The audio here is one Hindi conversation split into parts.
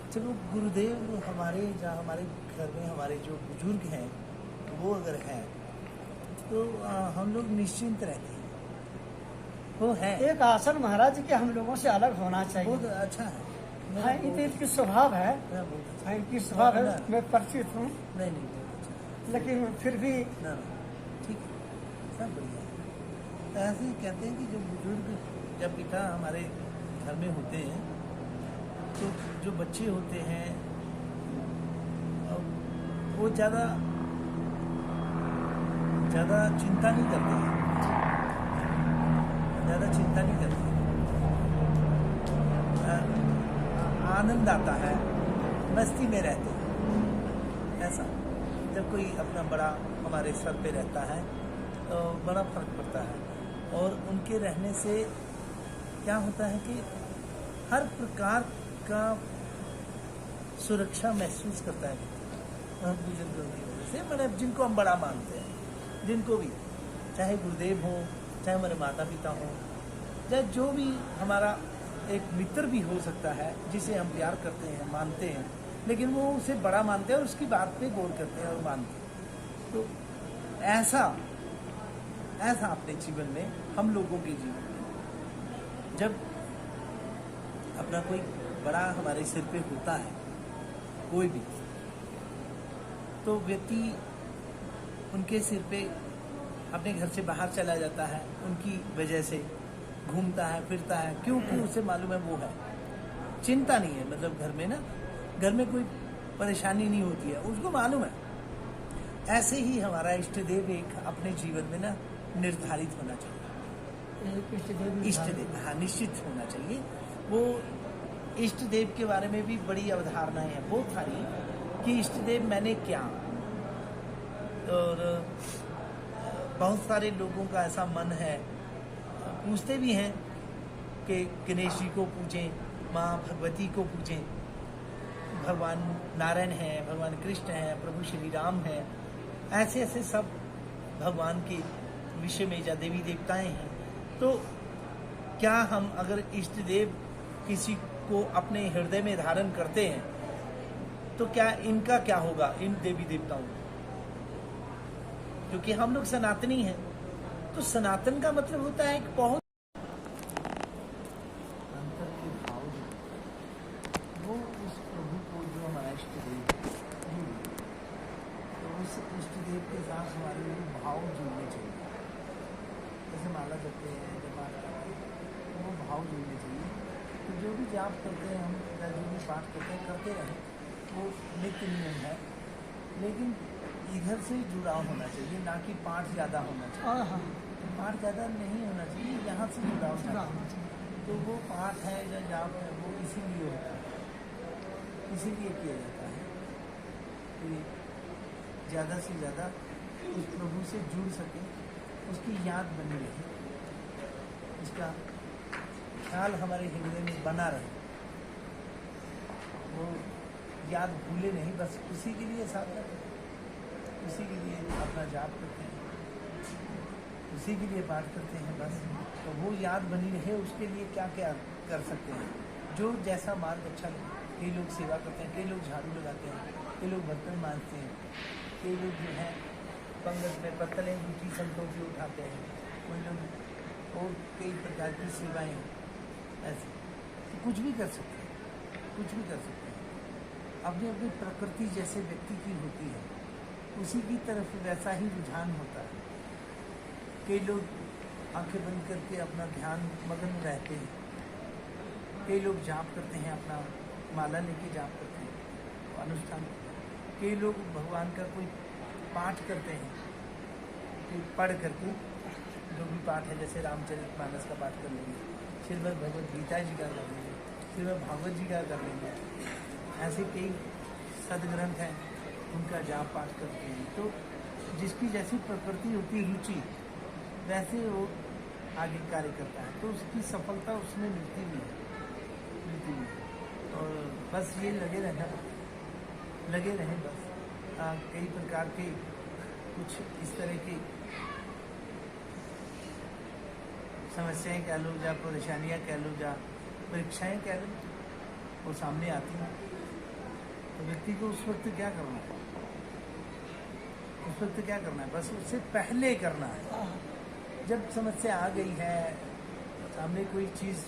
चलो गुरुदेव हमारे जहाँ हमारे घर में हमारे जो बुजुर्ग हैं वो अगर हैं तो हम लोग निश्चिंत रहते हैं। वो है एक आसन महाराज जी के हम लोगों से अलग होना चाहिए। बहुत अच्छा है। हाँ, इनकी स्वभाव है। हाँ, इनकी स्वभाव है, मैं परिचित हूँ। नहीं नहीं बहुत अच्छा, लेकिन फिर भी ना ठीक है, सब बढ़िया है। तो ऐसे ही कहते हैं कि जो बुजुर्ग जब पिता हमारे घर में होते हैं तो जो बच्चे होते हैं वो ज़्यादा चिंता नहीं करते हैं, ज़्यादा चिंता नहीं करते हैं। आनंद आता है, मस्ती में रहते हैं। ऐसा जब कोई अपना बड़ा हमारे सर पे रहता है तो बड़ा फर्क पड़ता है। और उनके रहने से क्या होता है कि हर प्रकार का सुरक्षा महसूस करता है बुजुर्गों की वजह से। मतलब जिनको हम बड़ा मानते हैं, जिनको भी, चाहे गुरुदेव हो, चाहे हमारे माता पिता हो, चाहे जो भी हमारा एक मित्र भी हो सकता है जिसे हम प्यार करते हैं, मानते हैं, लेकिन वो उसे बड़ा मानते हैं और उसकी बात पे गौर करते हैं और मानते हैं। तो ऐसा अपने जीवन में, हम लोगों के जीवन में जब अपना कोई बड़ा हमारे सिर पे होता है कोई भी, तो व्यक्ति उनके सिर पे अपने घर से बाहर चला जाता है, उनकी वजह से घूमता है फिरता है, क्योंकि उसे मालूम है वो है, चिंता नहीं है। मतलब घर में कोई परेशानी नहीं होती है, उसको मालूम है। ऐसे ही हमारा इष्ट देव एक अपने जीवन में ना निर्धारित होना चाहिए। इष्ट देव, हाँ, निश्चित होना चाहिए। वो इष्ट देव के बारे में भी बड़ी अवधारणाएं हैं बहुत सारी कि इष्ट देव मैंने क्या, और बहुत सारे लोगों का ऐसा मन है, पूछते भी हैं कि गणेश जी को पूजें, माँ भगवती को पूजें, भगवान नारायण हैं, भगवान कृष्ण हैं, प्रभु श्री राम हैं, ऐसे ऐसे सब भगवान के विषय में या देवी देवताएं हैं। तो क्या हम अगर इष्ट देव किसी को अपने हृदय में धारण करते हैं तो क्या इनका क्या होगा, इन देवी देवताओं का? क्योंकि हम लोग सनातनी हैं, तो सनातन का मतलब होता है कि बहुत अंतर के भाव वो उस प्रभु को जो हमारा इष्ट देव, तो उस इष्ट देव के साथ हमारे लिए भाव जुड़ने चाहिए। जैसे माला करते हैं, जब वो भाव जुड़ने चाहिए। तो जो भी जाप करते हैं हम, या जो भी पाठ करते रहें, वो नित्य नियम है, लेकिन इधर से जुड़ाव होना चाहिए, ना कि पाठ ज़्यादा होना चाहिए। तो पाठ ज़्यादा नहीं होना चाहिए, यहाँ से जुड़ाव होना चाहिए। तो वो पाठ है या जाप है, वो इसीलिए होता है, इसीलिए किया जाता है कि ज़्यादा से ज़्यादा उस प्रभु से जुड़ सके, उसकी याद बनी रहे, उसका ख्याल हमारे हृदय में बना रहे, वो याद भूले नहीं। बस उसी के लिए साधना, उसी के लिए अपना जाप करते हैं, उसी के लिए पाठ करते हैं बस। तो वो याद बनी रहे, उसके लिए क्या क्या कर सकते हैं, जो जैसा मार्ग अच्छा लगे। कई लोग सेवा करते हैं, कई लोग झाड़ू लगाते हैं, कई लोग बर्तन मांजते हैं, कई लोग जो है पंगत में पत्तलें जूठी संतोषी उठाते हैं, कोई लोग और कई प्रकार की सेवाएँ ऐसे। तो कुछ भी कर सकते हैं, कुछ भी कर सकते हैं। अपनी अपनी प्रकृति जैसे व्यक्ति की होती है, उसी की तरफ वैसा ही रुझान होता है। कई लोग आंखें बंद करके अपना ध्यान मगन रहते हैं, कई लोग जाप करते हैं, अपना माला लेके जाप करते हैं, अनुष्ठान। कई लोग भगवान का कोई पाठ करते हैं, कि पढ़ करके जो भी पाठ है, जैसे रामचरितमानस का पाठ कर लेंगे, श्रीमद् भगवद गीता जी का कर लेंगे, श्रीमद् भागवत जी का कर लेंगे। ऐसे कई सदग्रंथ हैं, उनका जाप पाठ करते हैं। तो जिसकी जैसी प्रकृति होती, रुचि, वैसे वो आगे कार्य करता है, तो उसकी सफलता उसमें मिलती भी है। और बस ये लगे रहें बस। कई प्रकार के कुछ इस तरह की समस्याएं कह लो, या परेशानियां कह लो, या परीक्षाएं कह लो, वो सामने आती हैं। तो व्यक्ति को उस वक्त क्या करना है? उस वक्त क्या करना है? बस उससे पहले करना है। जब समस्या आ गई है, सामने कोई चीज़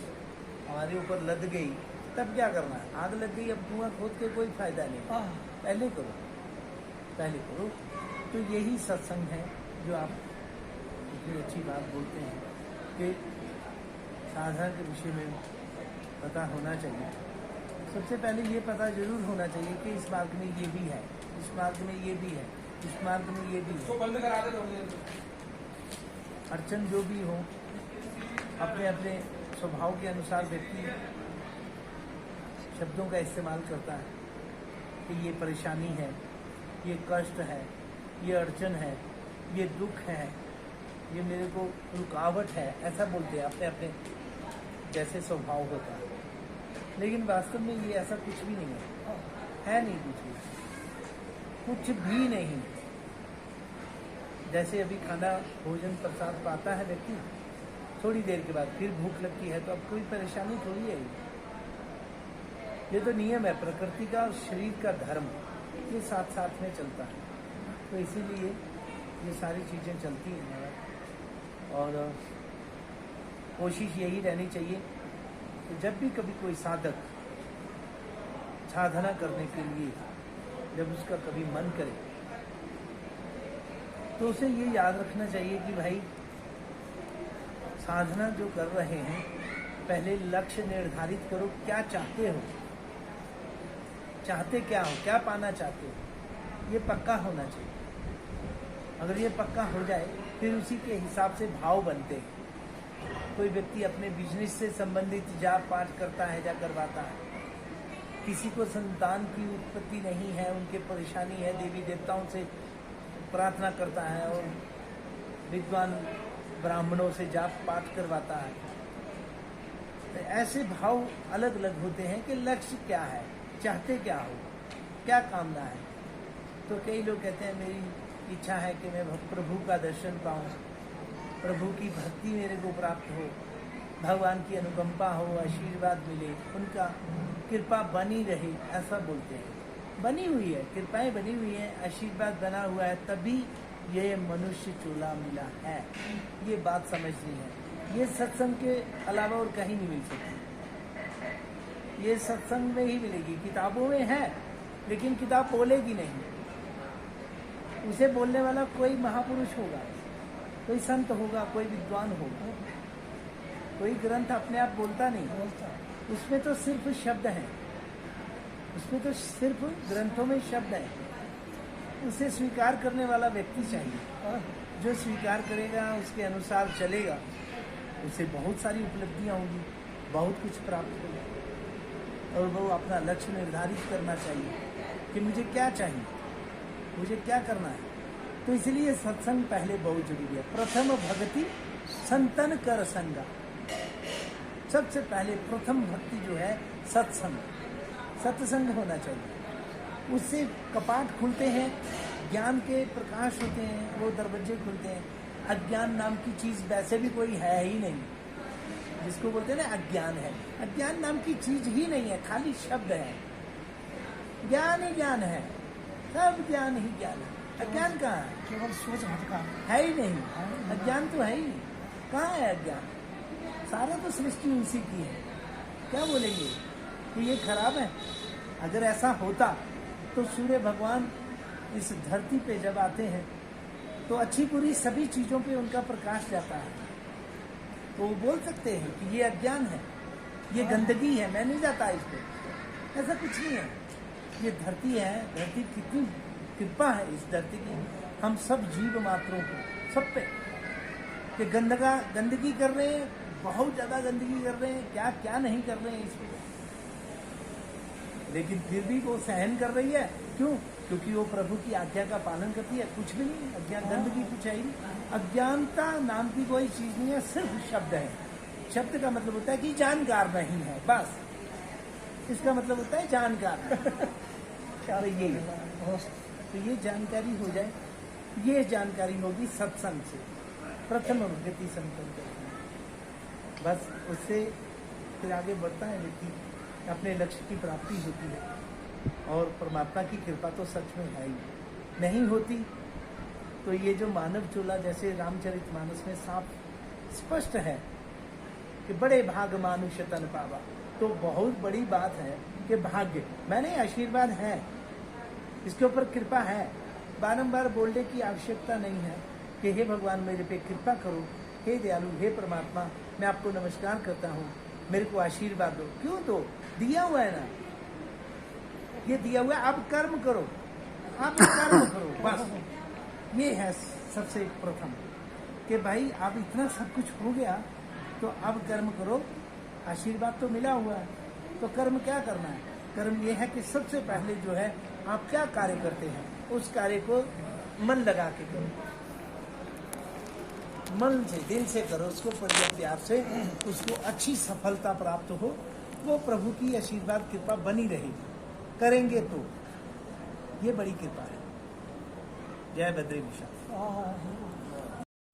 हमारे ऊपर लद गई, तब क्या करना है? आग लग गई, अब धुआं खोद के कोई फायदा नहीं। पहले करो, पहले करो। तो यही सत्संग है जो आप इतनी अच्छी बात बोलते हैं कि साधना के विषय में पता होना चाहिए। सबसे पहले ये पता जरूर होना चाहिए कि इस मार्ग में ये भी है, इस मार्ग में ये भी है, इस मार्ग में ये भी है। बंद करा दे। अड़चन जो भी हो, अपने अपने स्वभाव के अनुसार व्यक्ति शब्दों का इस्तेमाल करता है कि ये परेशानी है, ये कष्ट है, ये अड़चन है, ये दुख है, ये मेरे को रुकावट है, ऐसा बोलते हैं अपने अपने जैसे स्वभाव होता है। लेकिन वास्तव में ये ऐसा कुछ भी नहीं है नहीं कुछ भी नहीं। जैसे अभी खाना भोजन प्रसाद पाता है व्यक्ति, थोड़ी देर के बाद फिर भूख लगती है, तो अब कोई परेशानी थोड़ी है। ये तो नियम है प्रकृति का और शरीर का धर्म, ये साथ साथ में चलता है। तो इसीलिए ये सारी चीज़ें चलती हैं। और कोशिश यही रहनी चाहिए कि जब भी कभी कोई साधक साधना करने के लिए जब उसका कभी मन करे, तो उसे ये याद रखना चाहिए कि भाई साधना जो कर रहे हैं, पहले लक्ष्य निर्धारित करो, क्या चाहते हो, चाहते क्या हो, क्या पाना चाहते हो, ये पक्का होना चाहिए। अगर ये पक्का हो जाए फिर उसी के हिसाब से भाव बनते हैं। कोई व्यक्ति अपने बिजनेस से संबंधित जाप पाठ करता है, जा करवाता है, किसी को संतान की उत्पत्ति नहीं है, उनके परेशानी है, देवी देवताओं से प्रार्थना करता है और विद्वान ब्राह्मणों से जाप पाठ करवाता है। तो ऐसे भाव अलग अलग होते हैं कि लक्ष्य क्या है, चाहते क्या हो, क्या कामना है। तो कई लोग कहते हैं मेरी इच्छा है कि मैं प्रभु का दर्शन पाऊँ, प्रभु की भक्ति मेरे को प्राप्त हो, भगवान की अनुकंपा हो, आशीर्वाद मिले, उनका कृपा बनी रहे, ऐसा बोलते हैं। बनी हुई है, कृपाएं बनी हुई हैं, आशीर्वाद बना हुआ है, तभी ये मनुष्य चूल्हा मिला है। ये बात समझनी है। ये सत्संग के अलावा और कहीं नहीं मिल सकती। ये सत्संग में ही मिलेगी। किताबों में है, लेकिन किताब बोलेगी नहीं। उसे बोलने वाला कोई महापुरुष होगा, कोई संत होगा, कोई विद्वान होगा। कोई ग्रंथ अपने आप बोलता नहीं, उसमें तो सिर्फ शब्द हैं, उसमें तो सिर्फ ग्रंथों में शब्द हैं। उसे स्वीकार करने वाला व्यक्ति चाहिए। जो स्वीकार करेगा, उसके अनुसार चलेगा, उसे बहुत सारी उपलब्धियां होंगी, बहुत कुछ प्राप्त होगा। और वो अपना लक्ष्य निर्धारित करना चाहिए कि मुझे क्या चाहिए, मुझे क्या करना है। तो इसलिए सत्संग पहले बहुत जरूरी है। प्रथम भक्ति संतन कर संगा। सबसे पहले प्रथम भक्ति जो है सत्संग, सत्संग होना चाहिए। उससे कपाट खुलते हैं, ज्ञान के प्रकाश होते हैं, वो दरवाजे खुलते हैं। अज्ञान नाम की चीज वैसे भी कोई है ही नहीं, जिसको बोलते हैं ना अज्ञान है। अज्ञान नाम की चीज ही नहीं है, खाली शब्द है। ज्ञान ही ज्ञान है, सब ज्ञान ही ज्ञान है। अज्ञान कहाँ है? केवल सोच भटका है ही नहीं, अज्ञान तो है ही नहीं। कहाँ है अज्ञान? सारा तो सृष्टि उसी की है। क्या बोलेंगे कि ये खराब है? अगर ऐसा होता तो सूर्य भगवान इस धरती पे जब आते हैं तो अच्छी बुरी सभी चीजों पे उनका प्रकाश जाता है। तो वो बोल सकते हैं कि ये अज्ञान है, ये गंदगी है, मैं नहीं जाता इस पे। ऐसा कुछ नहीं है। ये धरती है, धरती कितनी कृपा है इस धरती की, हम सब जीव मात्रों को, सब पे कि गंदगी कर रहे हैं, बहुत ज्यादा गंदगी कर रहे हैं, क्या क्या नहीं कर रहे हैं इस पे, लेकिन फिर भी वो सहन कर रही है। क्यों? क्योंकि वो प्रभु की आज्ञा का पालन करती है। कुछ भी नहीं, अज्ञान गंदगी कुछ है ही नहीं। अज्ञानता नाम की कोई चीज नहीं है, सिर्फ शब्द है। शब्द का मतलब होता है कि जानकार नहीं है, बस इसका मतलब होता है जानकार। तो ये जानकारी हो जाए, ये जानकारी होगी सत्संग से, प्रथम गति संतन। बस उससे फिर आगे बढ़ता है व्यक्ति, अपने लक्ष्य की प्राप्ति होती है। और परमात्मा की कृपा तो सच में है ही। नहीं होती तो ये जो मानव चूल्हा, जैसे रामचरितमानस में साफ स्पष्ट है कि बड़े भाग मानुष तन पावा, तो बहुत बड़ी बात है कि भाग्य मैंने आशीर्वाद है, इसके ऊपर कृपा है। बारंबार बोलने की आवश्यकता नहीं है कि हे भगवान मेरे पे कृपा करो, हे दयालु, हे परमात्मा मैं आपको नमस्कार करता हूँ, मेरे को आशीर्वाद दो। क्यों दो? दिया हुआ है ना, ये दिया हुआ है, आप कर्म करो, आप कर्म करो, बस ये है सबसे प्रथम कि भाई आप इतना सब कुछ हो गया तो अब कर्म करो। आशीर्वाद तो मिला हुआ है तो कर्म क्या करना है? कर्म ये है कि सबसे पहले जो है आप क्या कार्य करते हैं उस कार्य को मन लगा के करो, मन से दिल से करो उसको, पूरे प्यार से उसको अच्छी सफलता प्राप्त हो, वो प्रभु की आशीर्वाद कृपा बनी रहेगी। करेंगे तो ये बड़ी कृपा है। जय बद्री विशाल।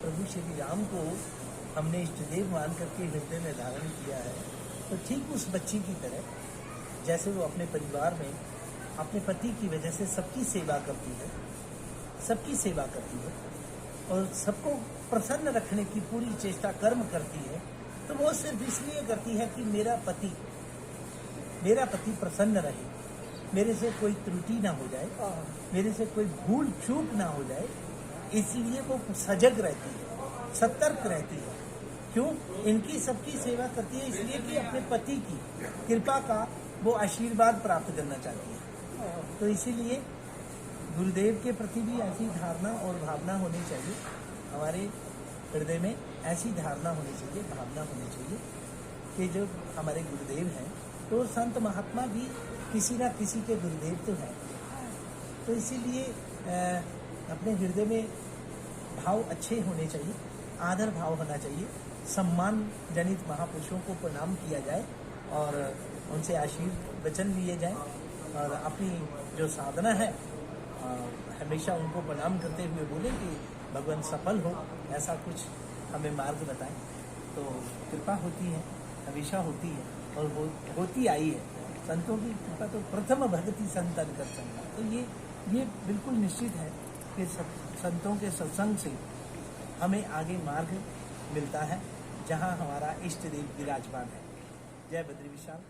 प्रभु श्री राम को हमने इष्टदेव मान करके हृदय में धारण किया है, तो ठीक उस बच्ची की तरह जैसे वो अपने परिवार में अपने पति की वजह से सबकी सेवा करती है, सबकी सेवा करती है और सबको प्रसन्न रखने की पूरी चेष्टा कर्म करती है, तो वो सिर्फ इसलिए करती है कि मेरा पति प्रसन्न रहे, मेरे से कोई त्रुटि ना हो जाए, मेरे से कोई भूल चूक ना हो जाए, इसलिए वो सजग रहती है, सतर्क रहती है। क्यों? इनकी सबकी सेवा करती है इसलिए कि अपने पति की कृपा का वो आशीर्वाद प्राप्त करना चाहती है। तो इसीलिए गुरुदेव के प्रति भी ऐसी धारणा और भावना होनी चाहिए, हमारे हृदय में ऐसी धारणा होनी चाहिए, भावना होनी चाहिए कि जो हमारे गुरुदेव हैं तो संत महात्मा भी किसी ना किसी के गुरुदेव तो हैं। तो इसीलिए अपने हृदय में भाव अच्छे होने चाहिए, आदर भाव होना चाहिए, सम्मान जनित महापुरुषों को प्रणाम किया जाए और उनसे आशीर्वचन लिए जाए और अपनी जो साधना है हमेशा उनको प्रणाम करते हुए बोले कि भगवान सफल हो, ऐसा कुछ हमें मार्ग बताएं। तो कृपा होती है, हमेशा होती है और होती आई है। संतों की कृपा तो प्रथम भक्ति संतन कर संगा। तो ये बिल्कुल निश्चित है कि संतों के सत्संग से हमें आगे मार्ग मिलता है जहां हमारा इष्ट देव विराजमान है। जय बद्री विशाल।